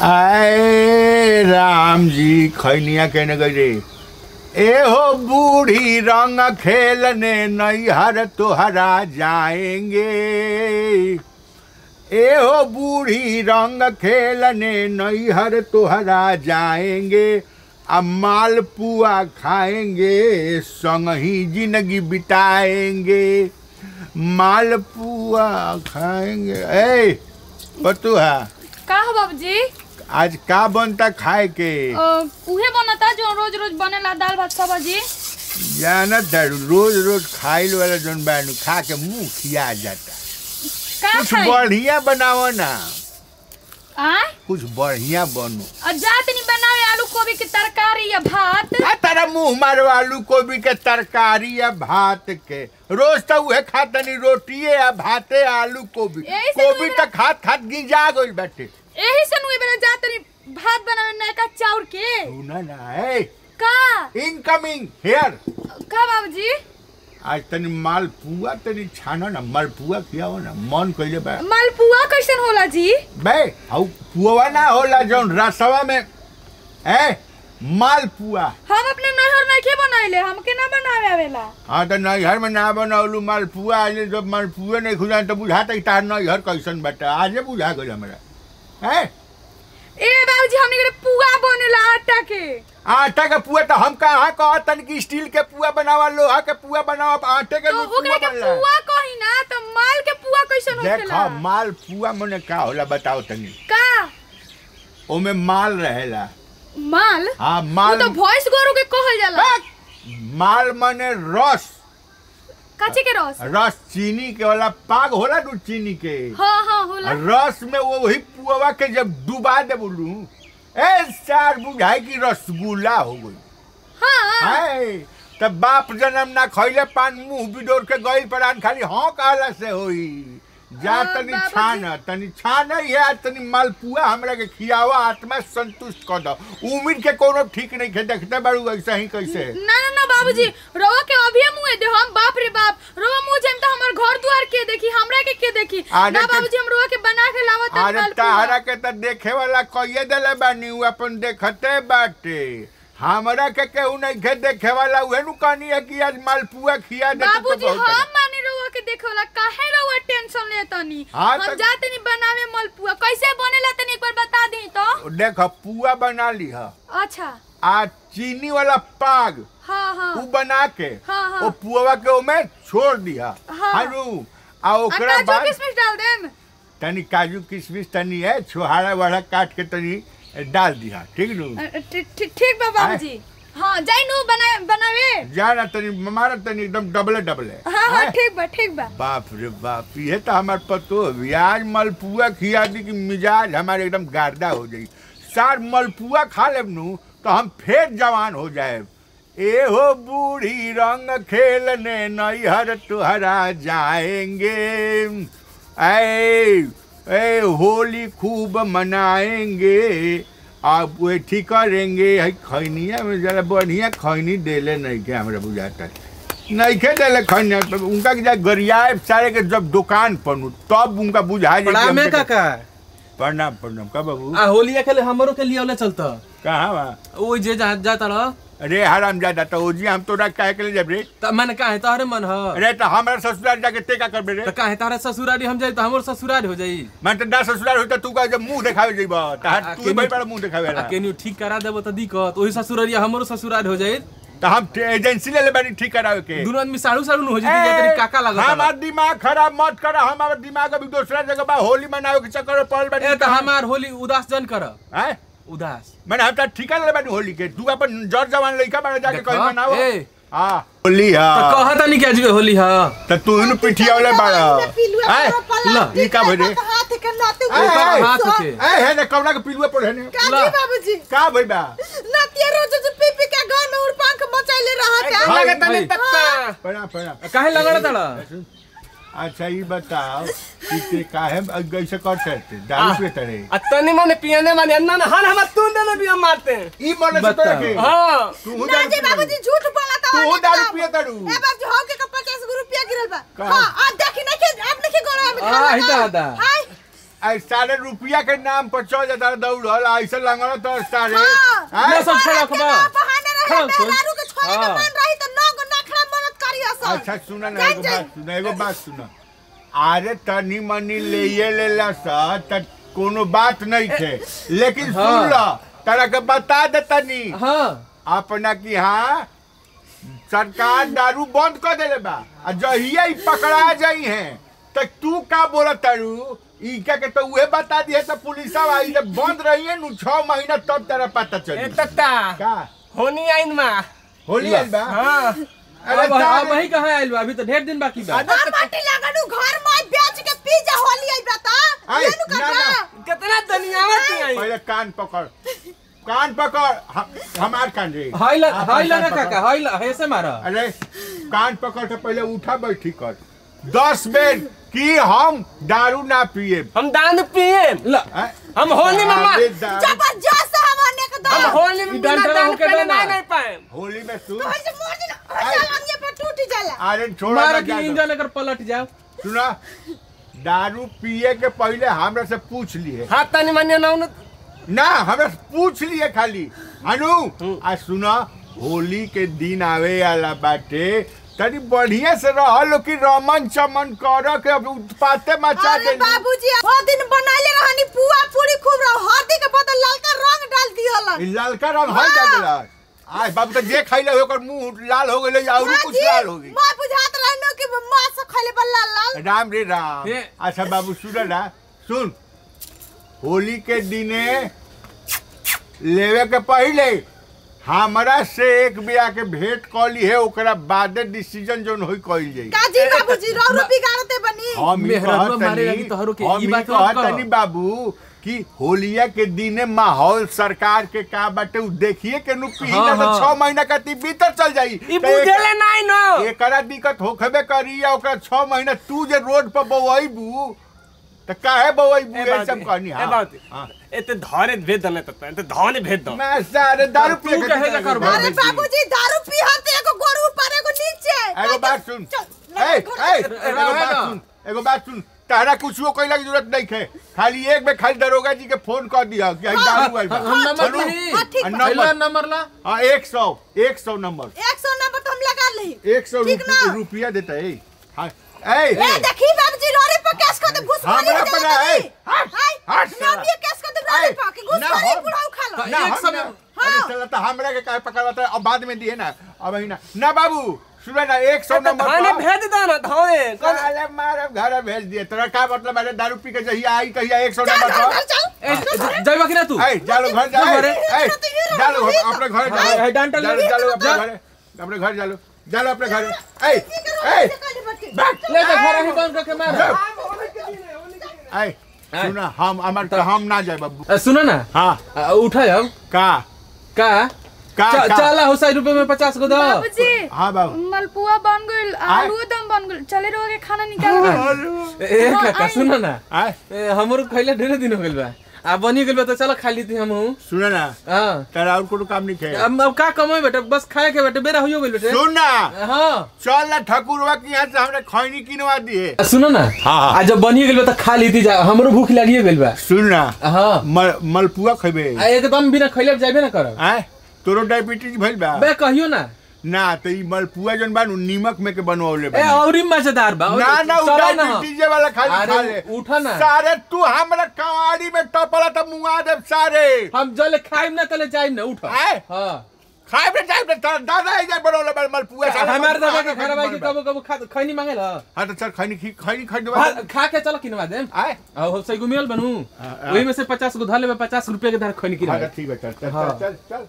आए राम जी खैनिया कहने गए ए हो बूढ़ी रंग खेलने नैहर तोहरा जाएंगे। ए हो बूढ़ी रंग खेलने नैहर तोहरा जाएंगे। अब मालपुआ खाएंगे संग ही जिंदगी बिताएंगे। मालपुआ खाएंगे। ए बतुआ का हो बाबूजी आज का बनता खाए के? उहे बनता जो रोज रोज बनेला दाल भात सब्जी। जानत रोज रोज खाइल वाला जौन बानू खा के मुंह खिया जाता। का कुछ बढ़िया बनाओ ना। कुछ बढ़िया बनो। जात नहीं बनावे आलू गोभी की तरकारी या भात। तारा मुंह मारो आलू गोभी के तरकारी या भात के। रोज तो उहे खातनी रोटिए या भाते आलू गोभी। गोभी तो खात खात गिजा गइल बाटे। एही से नुए बेला जात नहीं भात बनावे नयका चाउर के। सुना ना है का इनकमिंग हियर का बाबूजी आज तनी मालपुआ तनी छाना ना मालपुआ खियाओ ना मन कइले बा। मालपुआ कैसन होला जी? बे हाउ पुआ ना होला जौन रसवा में ए मालपुआ। हम अपने नैहर में के बनाइले हमके ना बनावे आवेला। हां त नैहर में ना बनावलू मालपुआ आले जब मालपुआ नहीं खुजा त बुझाता कि तार नैहर कैसन बाटा आजे बुझा गइल हमरा। ए बाबूजी हमने के पुआ बनेला आटा के। आटा के पुआ तो हम कहाँ कहतन कि स्टील के पुआ बनावा लोहा के पुआ बनावा आटे के पुआ कही ना तो माल के पुआ कैसन होखेला? देखा माल पुआ मने का होला बताओ तनी। का ओमे माल रहेला। माल? हां माल तो भैंस गोरु के कहल जाला। माल मने रस। काची के रस? रस चीनी के वाला पाग होला दू चीनी के। हां हां होला। रस में वो वही पुआ के जब डुबा दे बोलू ए चार बुझाई की रसगुल्ला हो गई। हाँ तब बाप जन्म ना खैले पान मुंह बिडोर के गई परान खाली हाँ कहला से होई। जा तनी छान है तनी मालपुआ हमरा के खियावा आत्मा संतुष्ट कर दो। उम्र के कोनो ठीक नहीं के देखते बाड़ू ऐसा ही कैसे। ना ना ना बाबूजी रोवा के अभी मुंह दे हम बाप रे बाप रोवा मुंह जेम त हमर घर द्वार के देखी हमरा के देखी ना बाबूजी हम रोवा के बना के लावत मालपुआ। अरे ताहरा के त देखे वाला कइए देले बानी उ अपन देखते बाटे। हमरा के केहू नहीं के देखे वाला उहे नु कहनी है कि आज मालपुआ खिया दे। बाबूजी हम माने रोवा के देखे वाला काहे रोवा टेंशन लेतनी? हम जाते नहीं बनावे मालपुआ कैसे बनेला तनी एक बार बता दी तो। देख पुआ बना ली है। अच्छा आ चीनी वाला पाग हाँ हाँ उ बना के हाँ वो पुआ के ओमे छोड़ दिया। हारू आ ओकरा बाद किशमिश डाल देम। तनी काजू किशमिश तनी है छोहाड़ा वाड़ा काट के तनी डाल दिया। ठीक नु ठीक बा बाबूजी। हां जाई नु बनावे जाना तनी हमारा तनी एकदम डबल है। हां ठीक बा बाप रे बाप ये तो हमार पतो आज मालपुआ खिया दी कि मिजाज हमारे एकदम गार्दा हो जाई। सार मालपुआ खा लेब नु तो हम फिर जवान हो जाए। ए हो बूढ़ी रंग खेलने नैहर तुहरा जाएंगे। ए होली खूब मनाएंगे आप वे ठीक करेंगे। खैनिया में जरा बढ़िया खैनी देले नहीं के हमरा बुझाता नहीं के देले खैनिया तो उनका के गरियाए सारे के जब दुकान पर तब उनका बुझा जाए में काका। प्रणाम का बाबू। होली खेले हमरो के लिए चलता कहाँ बा ओ जे जाता रह। अरे हराम ज्यादा तो ओजी हम तोरा काहे के ले जब रे त मन काहे तोहरे मन ह। अरे तो हमरा ससुराल जाके ते का करबे रे? त काहे तारा ससुराल हम जाई त हमर ससुराल हो जाई। मैं तो दा ससुराल होता तू का जब मुंह देखावे जइबा त तू भाई बड़ा मुंह देखावे ला। केनियो ठीक करा देबो त दिक्कत ओही ससुराल हमरो ससुराल हो जाई त हम एजेंसी ले बानी ठीक करावे के। दोनों आदमी साड़ू हो जाई तेरी काका लागत। हमार दिमाग खराब मत कर। हमार दिमाग अभी दूसरा जगह बा होली मनावे के चक्कर में पड़ल बानी। ए त हमार होली उदास जन कर। हैं उदास मैंने हम त ठिका ले बानी होली के। तू अपन जर जवान लइका बारे जाके कहीं मनाओ। हां होली हां त कहता नहीं के आज होली ह त तू इन पिठिया वाले बाड़ा ल ई का भइले हाथ के नाते हाथ के है ने कवना के पिलुआ पड़ है ने का बाबूजी का भइबा नातिया रोज जो पीपी के गान में उड़ पंख मचाइले रहत है लगे तने तक प्रणाम काहे लगड़ तड़ा। अच्छा ये बताओ कि काहे ऐसे कर सकते दारू पीते रहे? अतनी माने पियने माने अन्ना ना हर हम तू ने भी हम मारते हैं ई मन से तो के हां तू ना जी बाबूजी झूठ बोलता तू दारू पिए तारू ए बार जो हो के 50 रुपया गिरल बा। हां आ देखी नहीं के आप नहीं गोरा में हां हिदा दा सारे रुपया के नाम पर चल जाता दौड़ल ऐसे लंगड़ तो सारे मैं सब खड़ा खबा बहाने रहे मेहरारू के छोड़े के मन रही त नग नखरा मरत करी असल। अच्छा सुना ना एगो बात सुना अरे तनी मनी ले लेला सा त कोनो बात नहीं थे लेकिन सुन ला तारा के बता दे तनी अपना की हाँ सरकार दारू बंद कर देले बा आ जहिया ई पकड़ा जाई है तो तू का बोला तारू ई के तो उहे बता दिए तो पुलिस आई जब बंद रही है नु 6 महीना तब तेरा पता चली। ए तत्ता का होनी आइन मा होली आइल बा हां अरे अब वही कहां आइल बा अभी तो ढेर दिन बाकी बा। माटी लगानु घर में बेच के पी जा होली आई बता ये नु करबा कितना दुनियावत आई। पहले कान पकड़ हमार कान रे हाइला ना काका हाइला ऐसे मारा। अरे कान पकड़ के पहले उठा बैठी कर 10 बेर कि हम दारू ना पिए हम दारू पिए हम होली में जबरदस्त हमने के हम होली में दारू के नहीं पाए होली में सुन तो ऐसे मोर दिन हम ये पे टूट जाला। अरे छोड़ा मारा कि इंजन लेकर पलट जाओ। सुना दारू पिए के पहले हमरा से पूछ लिए हां तनी मानिए ना हमरा से पूछ लिए खाली अनु आ सुना होली के दिन आवे वाला बाटे तनी बढ़िया से रहलो कि रमन चमन कर के उत्पाते मचा के। अरे बाबूजी वो दिन बनाइले रहनी पुआ पूरी खूब रह हल्दी के बदल ललका रंग डाल दिहलन। ई ललका रंग हल जा गेला आय बाबू तो जे खइले ओकर मुंह लाल हो गेले और कुछ लाल हो गई। मैं बुझात रहनो कि मां से खइले बल्ला लाल राम रे राम। अच्छा बाबू सुन होली के दिने लेवे के पहले हमरा से एक बिया के भेंट कली है ओकरा बाद डिसीजन जोन होई कइल जाई। काजी बाबूजी रो रो बिगाड़ते बनी हम मेहरारू मारे लगी तोहरो के ई बात कहतनी बाबू कि होलिया के दिने माहौल सरकार के का बाटे उ देखिए के नु पीना तो 6 महीना का भीतर चल जाई ई बुझेले नहीं नो एकरा दिक्कत होखबे करी या ओकरा 6 महीना तू जे रोड पर बवईबू त काहे बवईबू ए सब कहनी। हां एते धारे भेद दने त एते धाने भेद दो मैं सारे दारू पी के कहेगा करबा। अरे बाबूजी दारू पीहत एगो गोरू ऊपर एगो नीचे। एगो बात सुन एगो बात सुन तारा कुछो कइला की जरूरत नहीं है खाली एक में खाली दरोगा जी के फोन कर दिया कि दारू आइल बा। हम नंबर नंबर ला हां 100 नंबर 100 नंबर तो हम लगा ली 100 रुपया देता है। हां ए देखी बाबूजी रोरे पर केस कर दे घुस हमरा पर है हट ना भी केस कर दे रोरे पर के घुस कर बुढ़ाऊ खा लो ना 100 में अरे चला तो हमरा के काहे पकड़ाता अब बाद में दिए ना अब ही ना बाबू सुनो ना 100 नंबर धाने भेज दो ना धाने साले मारे घर भेज दिए तोरा का मतलब है दारू पी के जहिया आई कहिया 100 नंबर पर जयवा कि ना तू ए जालो घर जा जालो अपने घर जालो डांटा जालो अपने घर जालो अपने घर ए ले जा घर ही बंद करके मार। ए सुना हम ना जाए बाबू सुनो ना हां उठा अब का चला हो 100 रुपए में 50 को दो बाबूजी। हां बाबू मलपुआ बन गइल आलू दम बन गइल चले रहो के खाना निकाल ए काका सुनो ना हमरो खइले ढेर दिन हो गेल बा आ बनी गेल बा तो चलो खा लीती हम सुन ना हां तेरा और कोनो काम नहीं है अब का कमाई बेटा बस खाए के बेटा बेरा होयो गेल बेटा सुन ना हां चल ना ठकुरवा के यहां से हमने खैनी किनवा दिए सुनो ना आ जब बनी गेल बा तो खा लीती जा हमरो भूख लागिए गेल बा सुन ना हां मलपुआ खइबे एकदम बिना खइले जाबे ना करब हैं तोरो डायबिटीज भइल बा बे कहियो ना तो ई मलपुआ जन बानू नीमक में के बनवाले बा ए औरी मजेदार बा ना डायबिटीज वाला खाली खा ले उठा ना सारे तू हमरा कवाड़ी में टपला त मुआ दे सारे हम जले खाइम ना तले जाइम ना उठ हां खाइब रे जाइब दादा आई जाए बनवाले बा मलपुआ सारे हमार दादा के घर भाई कबो खैनी मांगेला हां तो चल खैनी खरीदवा खा के चलो किनवा देम आ सही गुमियल बनू ओही में से 50 को धर लेबे 50 रुपया के धर खैनी किनवा ठीक है चल